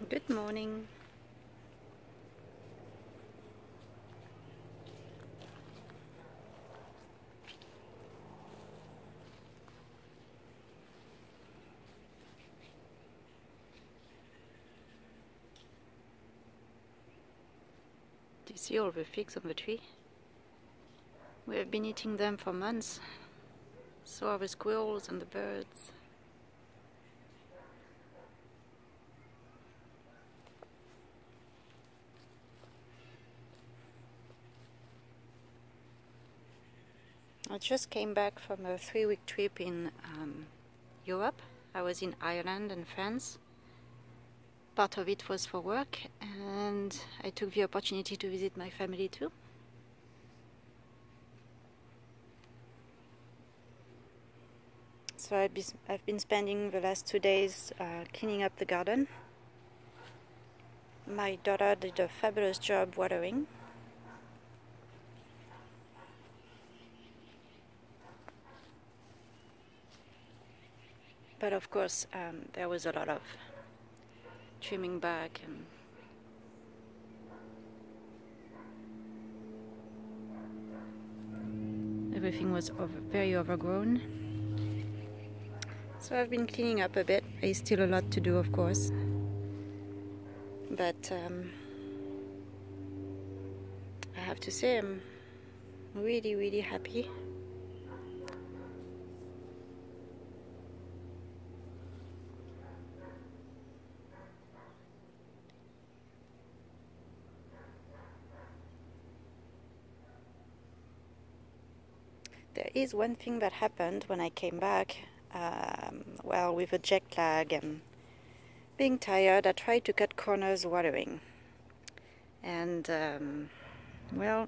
Good morning. Do you see all the figs on the tree? We have been eating them for months. So are the squirrels and the birds. I just came back from a 3-week trip in Europe. I was in Ireland and France. Part of it was for work, and I took the opportunity to visit my family too. So I've been spending the last 2 days cleaning up the garden. My daughter did a fabulous job watering. But of course, there was a lot of trimming back and everything was very overgrown. So I've been cleaning up a bit. There's still a lot to do, of course. But I have to say I'm really, really happy. There is one thing that happened when I came back. Well, with a jet lag and being tired, I tried to cut corners watering. And, well,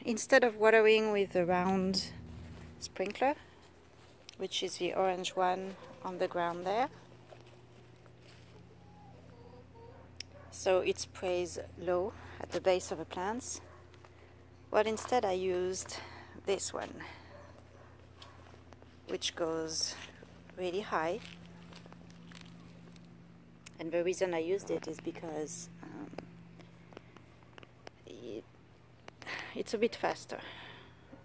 instead of watering with the round sprinkler, which is the orange one on the ground there, so it sprays low at the base of the plants. Well, instead I used this one, which goes really high. And the reason I used it is because it's a bit faster.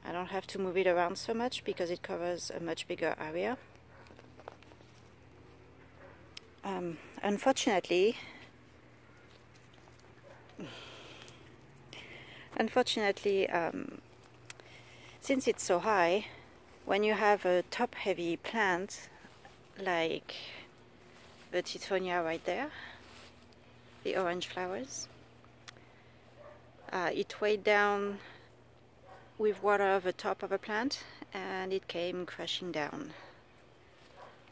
I don't have to move it around so much because it covers a much bigger area. Unfortunately, since it's so high, when you have a top-heavy plant like Veggie Tania right there, the orange flowers, it weighed down with water the top of a plant and it came crashing down.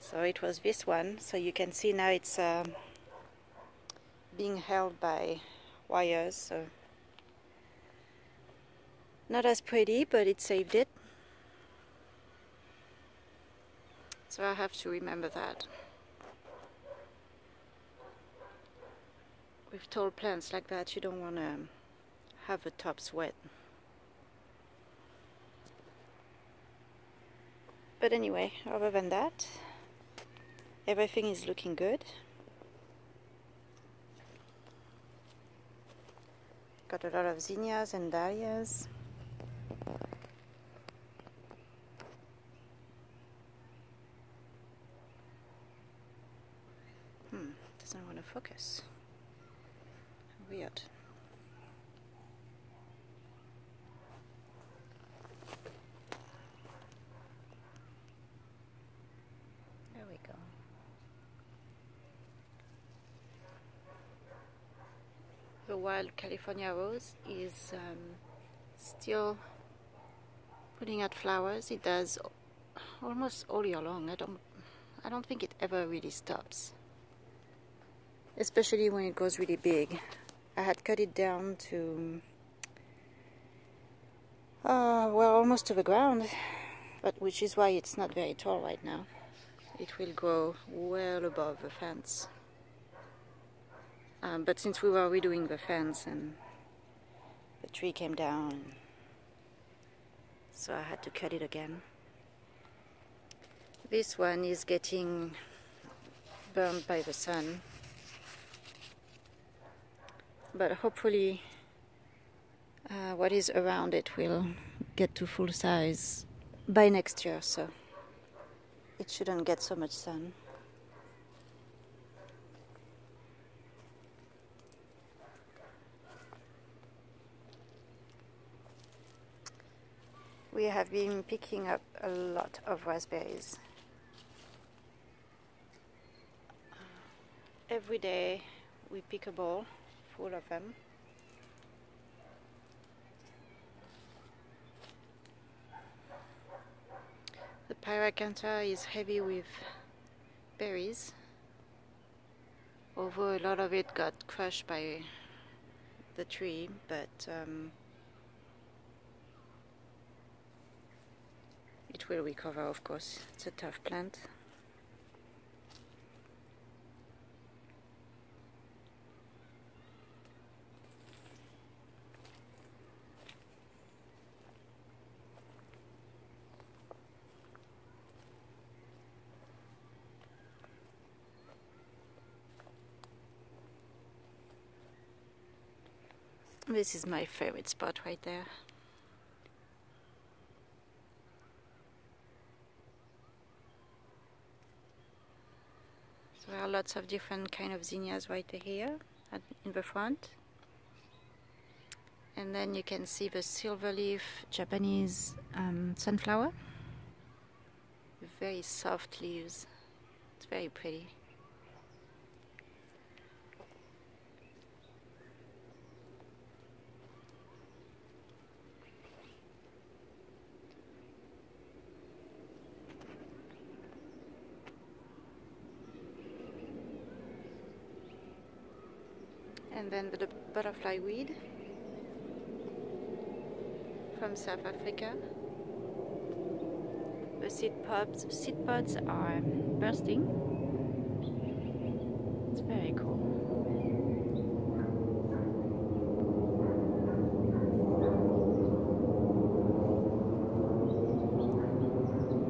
So it was this one. So you can see now it's being held by wires, so not as pretty, but it saved it. So I have to remember that. With tall plants like that, you don't want to have the tops wet. But anyway, other than that, everything is looking good. Got a lot of zinnias and dahlias. Doesn't want to focus. Weird. There we go. The wild California rose is still putting out flowers. It does almost all year long. I don't think it ever really stops, especially when it goes really big. I had cut it down to well, almost to the ground, but which is why it's not very tall right now. It will grow well above the fence. But since we were redoing the fence and the tree came down, so I had to cut it again. This one is getting burned by the sun, but hopefully what is around it will get to full size by next year, so it shouldn't get so much sun. We have been picking up a lot of raspberries. Every day we pick a bowl full of them. The Pyracantha is heavy with berries, although a lot of it got crushed by the tree, but it will recover, of course. It's a tough plant. This is my favorite spot right there. So there are lots of different kind of zinnias right here in the front. And then you can see the silverleaf Japanese sunflower with very soft leaves. It's very pretty. And then the butterfly weed from South Africa. The seed pods are bursting. It's very cool.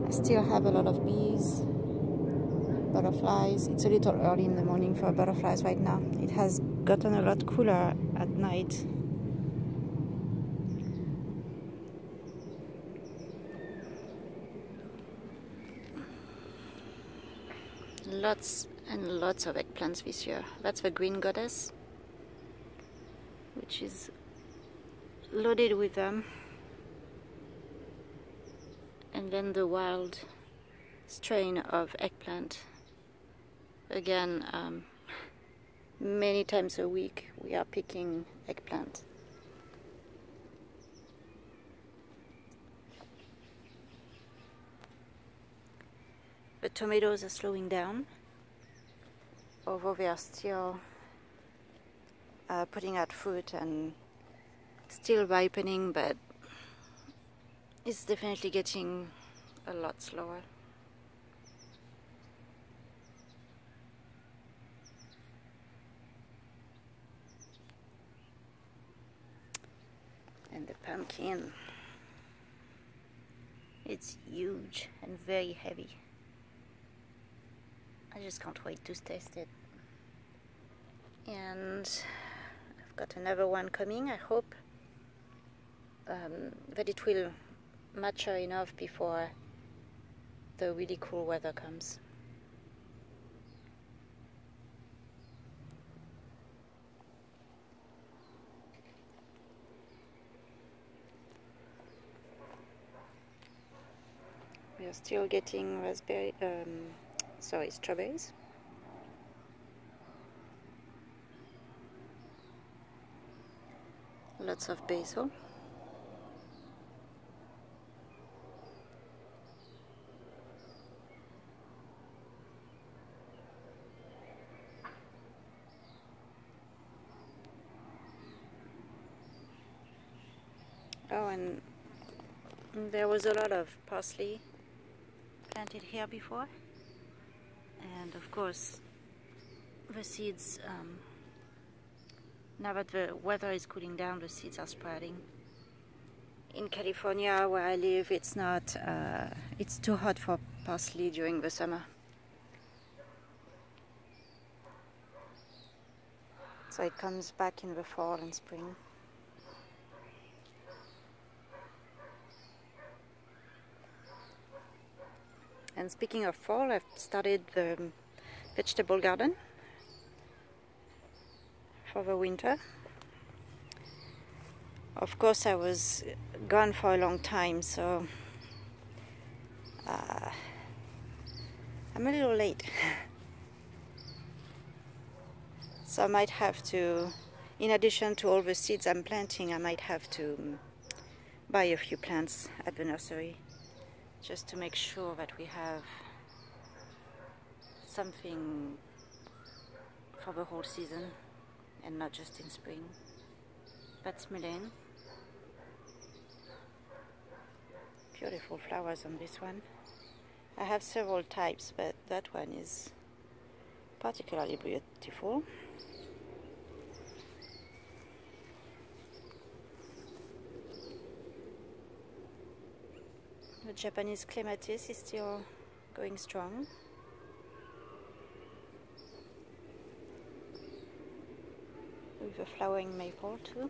I still have a lot of bees, butterflies. It's a little early in the morning for butterflies right now. It has gotten a lot cooler at night. Lots and lots of eggplants this year. That's the green goddess, which is loaded with them. And then the wild strain of eggplant. Again, many times a week we are picking eggplant. The tomatoes are slowing down, although they are still putting out fruit and still ripening, but it's definitely getting a lot slower. And the pumpkin, it's huge and very heavy. I just can't wait to taste it. And I've got another one coming. I hope that it will mature enough before the really cool weather comes. We are still getting strawberries. Lots of basil. Oh, and there was a lot of parsley planted here before, and of course the seeds, now that the weather is cooling down, the seeds are spreading. In California where I live, it's not it's too hot for parsley during the summer. So it comes back in the fall and spring. And speaking of fall, I've started the vegetable garden for the winter. Of course, I was gone for a long time, so I'm a little late. So I might have to, in addition to all the seeds I'm planting, I might have to buy a few plants at the nursery, just to make sure that we have something for the whole season and not just in spring. That's mullein. Beautiful flowers on this one. I have several types, but that one is particularly beautiful. The Japanese clematis is still going strong. With a flowering maple too.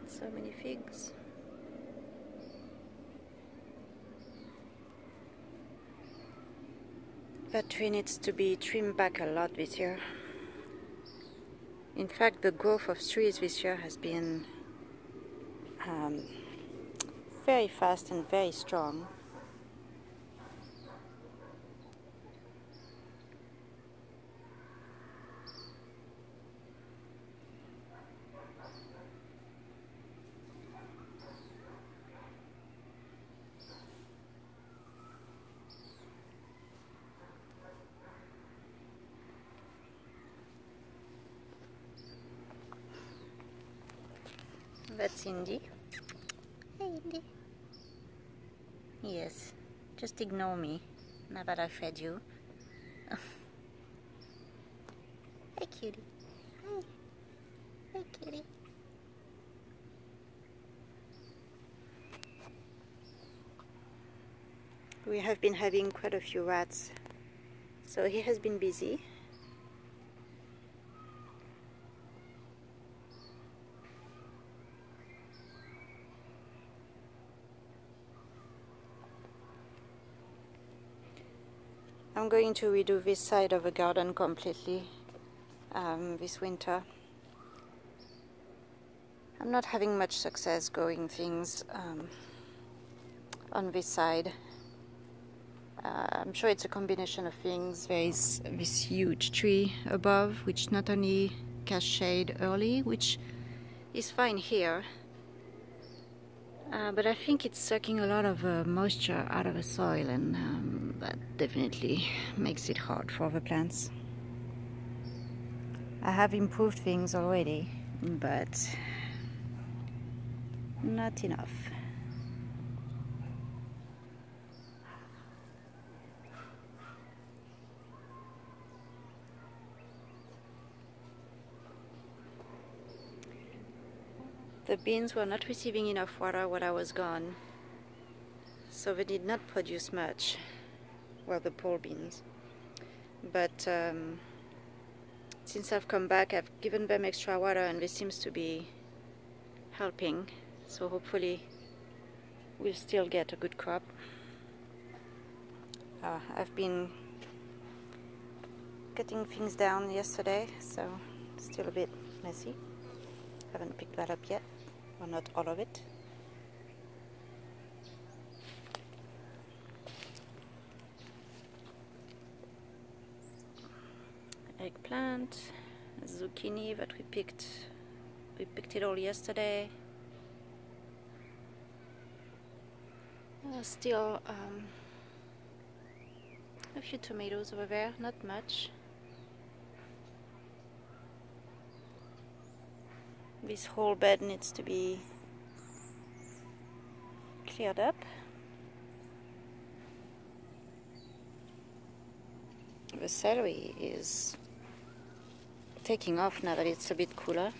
So many figs. That tree needs to be trimmed back a lot this year. In fact, the growth of trees this year has been very fast and very strong. That's Indy. Hey, Indy. Yes, just ignore me now that I fed you. Hey, cutie. Hi. Hey, cutie. We have been having quite a few rats, so he has been busy. I'm going to redo this side of the garden completely this winter. I'm not having much success growing things on this side. I'm sure it's a combination of things. There is this huge tree above, which not only casts shade early, which is fine here, but I think it's sucking a lot of moisture out of the soil, and that definitely makes it hard for the plants. I have improved things already, but not enough. The beans were not receiving enough water while I was gone, so they did not produce much. Well, the pole beans. But since I've come back, I've given them extra water, and this seems to be helping. So hopefully we'll still get a good crop. I've been cutting things down yesterday, so still a bit messy. Haven't picked that up yet, or not all of it. Eggplant, zucchini that we picked it all yesterday. Still a few tomatoes over there, not much. This whole bed needs to be cleared up. The celery is taking off now that it's a bit cooler.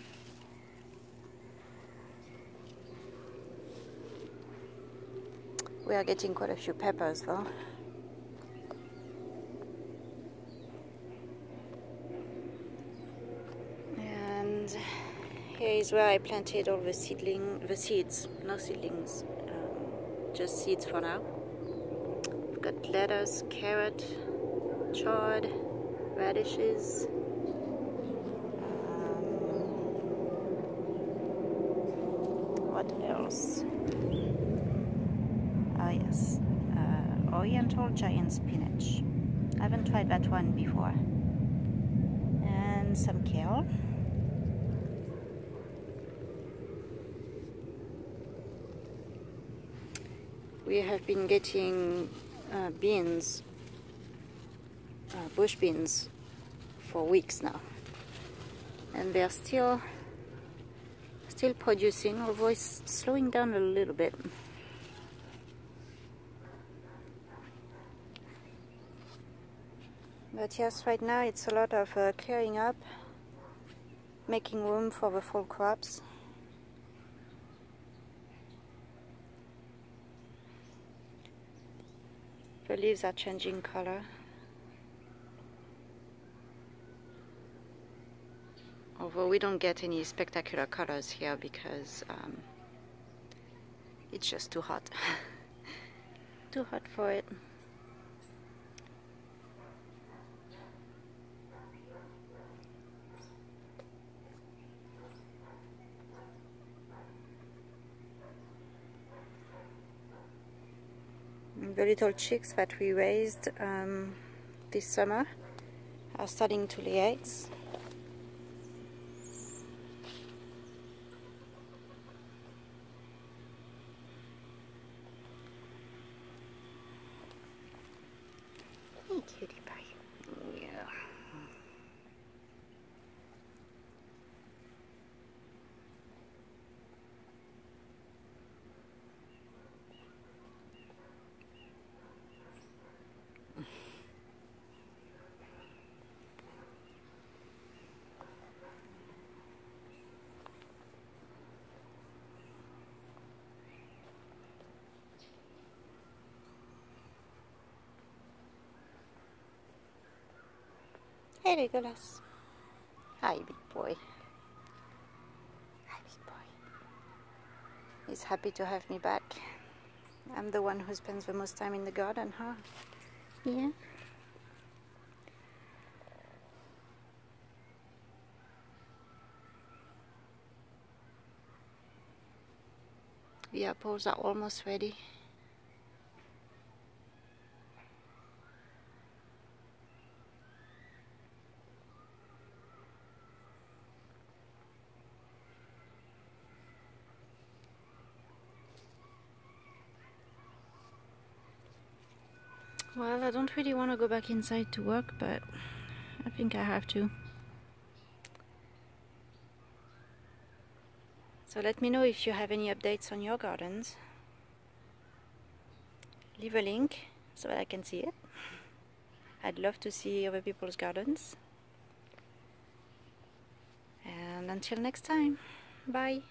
We are getting quite a few peppers though. And here is where I planted all the seeds, no seedlings, just seeds for now. We've got lettuce, carrot, chard, radishes. What else? Oh yes, Oriental giant spinach. I haven't tried that one before. And some kale. We have been getting beans, bush beans, for weeks now, and they're still producing, although it's slowing down a little bit. But yes, right now it's a lot of clearing up, making room for the fall crops. The leaves are changing color. Although we don't get any spectacular colors here because it's just too hot. Too hot for it. The little chicks that we raised this summer are starting to lay eggs. Hey, cutie pie. Yeah. Hey, Nicholas. Hi, big boy. Hi, big boy. He's happy to have me back. I'm the one who spends the most time in the garden, huh? Yeah. The apples are almost ready. Well, I don't really want to go back inside to work, but I think I have to. So let me know if you have any updates on your gardens. Leave a link so that I can see it. I'd love to see other people's gardens. And until next time, bye.